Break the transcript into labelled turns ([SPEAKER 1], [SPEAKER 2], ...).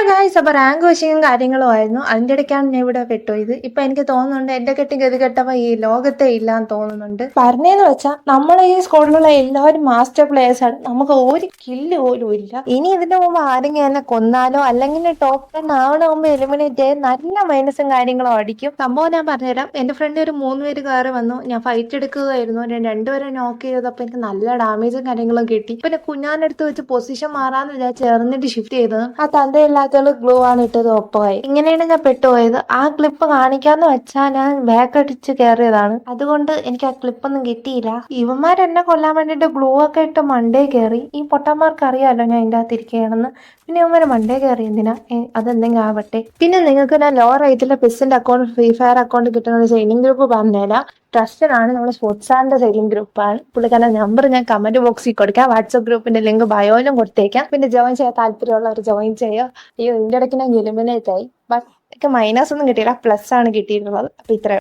[SPEAKER 1] Guys, അപ്പൊ rank വശിയും കാര്യങ്ങളും ആയിരുന്നു. അതിന്റെ ഇടയ്ക്കാണ് ഞാൻ ഇവിടെ പെട്ടുപോയത്. ഇപ്പൊ എനിക്ക് തോന്നുന്നുണ്ട് എന്റെ കെട്ടി ഗതികെട്ടവ ഈ ലോകത്തെ ഇല്ലാന്ന് തോന്നുന്നുണ്ട്. പറഞ്ഞെന്ന് വെച്ചാൽ നമ്മളെ ഈ സ്കൂളിലുള്ള എല്ലാവരും മാസ്റ്റർ പ്ലേയേഴ്സ് ആണ്. നമുക്ക് ഒരു കില്ല് പോലും ഇല്ല. ഇനി ഇതിന്റെ മുമ്പ് ആരെങ്കിലും എന്നെ കൊന്നാലോ അല്ലെങ്കിൽ ടോപ്പ് 10 ആവണ മുമ്പ് എലിമിനേറ്റ് ചെയ്ത് നല്ല മൈനസും കാര്യങ്ങളും അടിക്കും. സംഭവം ഞാൻ പറഞ്ഞുതരാം. എന്റെ ഫ്രണ്ട് ഒരു 3 പേര് കയറി വന്നു. ഞാൻ ഫൈറ്റ് എടുക്കുകയായിരുന്നു. രണ്ടുപേരെ നോക്ക് ചെയ്തപ്പോ എനിക്ക് നല്ല ഡാമേജും കാര്യങ്ങളും കിട്ടി. പിന്നെ കുഞ്ഞാനെടുത്ത് വെച്ച് പൊസിഷൻ മാറാന്ന് വിചാരിച്ച് എറിഞ്ഞിട്ട് ഷിഫ്റ്റ് ചെയ്തത് ആ തന്തയില്ലാത്തവള് ഗ്ലൂ ആണ് ഇട്ടത് ഒപ്പമായി. ഇങ്ങനെയാണ് ഞാൻ പെട്ടുപോയത്. ആ ക്ലിപ്പ് കാണിക്കാന്ന് വെച്ചാൽ ഞാൻ ബാക്ക് അടിച്ച് കയറിയതാണ്. അതുകൊണ്ട് എനിക്ക് ആ ക്ലിപ്പൊന്നും കിട്ടിയില്ല. ഇവന്മാരെന്നെ കൊല്ലാൻ വേണ്ടിട്ട് ഗ്ലൂ ഒക്കെ ഇട്ട് മണ്ടേ കയറി. ഈ പൊട്ടന്മാർക്ക് അറിയാലോ ഞാൻ ഇതിന്റെ അകത്ത് ഇരിക്കുകയാണെന്ന്. പിന്നെ ഇവന്മാരെ മണ്ടേ കയറി എന്തിനാ? അതെന്തെങ്കിലും ആവട്ടെ. പിന്നെ നിങ്ങൾക്ക് ഞാൻ ലോ റേറ്റിലെ പിസിന്റെ അക്കൗണ്ട്, ഫ്രീ ഫയർ അക്കൗണ്ട് കിട്ടുന്ന ഒരു സെയിലിംഗ് ഗ്രൂപ്പ് പറഞ്ഞുതരാം. ട്രസ്റ്റഡ് ആണ്. നമ്മുടെ സ്പോർട്സാറിന്റെ സെയിലിംഗ് ഗ്രൂപ്പാണ്. പുള്ളിക്കാരന്റെ നമ്പർ ഞാൻ കമന്റ് ബോക്സിൽ കൊടുക്കാം. വാട്സ്ആപ്പ് ഗ്രൂപ്പിന്റെ ലിങ്ക് ബയോയിലും കൊടുത്തേക്കാം. പിന്നെ ജോയിൻ ചെയ്യാൻ താല്പര്യമുള്ളവർ ജോയിൻ ചെയ്യുക. ഇതിന്റെ ഇടയ്ക്ക് ഞാൻ എലിമിനേറ്റ് ആയി. ബട്ട് എനിക്ക് മൈനസ് ഒന്നും കിട്ടിയില്ല, പ്ലസ് ആണ് കിട്ടിയിട്ടുള്ളത്. അപ്പൊ ഇത്ര